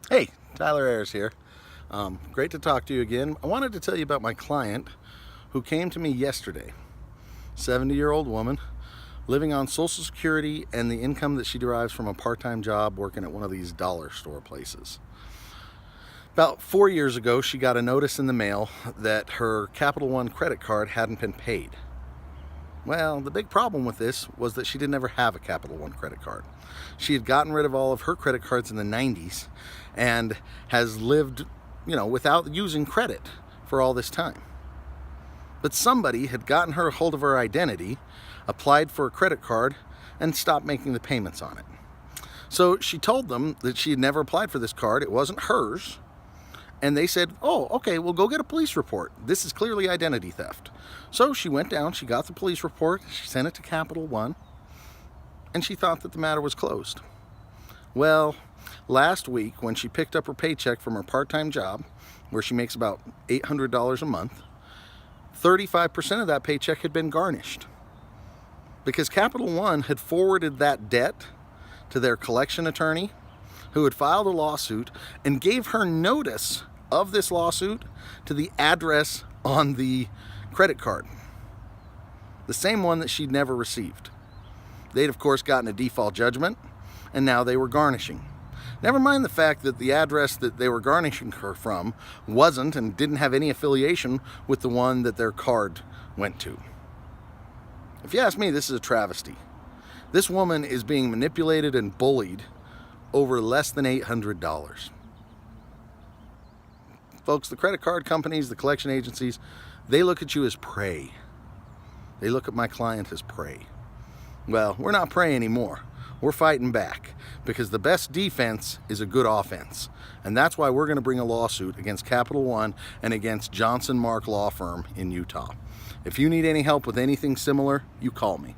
Hey, Tyler Ayers here. Great to talk to you again. I wanted to tell you about my client who came to me yesterday. 70-year-old woman living on Social Security and the income that she derives from a part-time job working at one of these dollar store places. About 4 years ago, she got a notice in the mail that her Capital One credit card hadn't been paid. Well, the big problem with this was that she didn't ever have a Capital One credit card. She had gotten rid of all of her credit cards in the 90s and has lived, without using credit for all this time. But somebody had gotten her a hold of her identity, applied for a credit card, and stopped making the payments on it. So she told them that she had never applied for this card, it wasn't hers, and they said, oh, okay, well, go get a police report. This is clearly identity theft. So she went down, she got the police report, she sent it to Capital One, and she thought that the matter was closed. Well, last week when she picked up her paycheck from her part-time job, where she makes about $800 a month, 35% of that paycheck had been garnished. Because Capital One had forwarded that debt to their collection attorney, who had filed a lawsuit and gave her notice of this lawsuit to the address on the credit card. The same one that she'd never received. They'd of course gotten a default judgment, and now they were garnishing. Never mind the fact that the address that they were garnishing her from wasn't and didn't have any affiliation with the one that their card went to. If you ask me, this is a travesty. This woman is being manipulated and bullied over less than $800. Folks, the credit card companies, the collection agencies, they look at you as prey. They look at my client as prey. Well, we're not prey anymore. We're fighting back, because the best defense is a good offense. And that's why we're going to bring a lawsuit against Capital One and against Johnson Mark Law Firm in Utah. If you need any help with anything similar, you call me.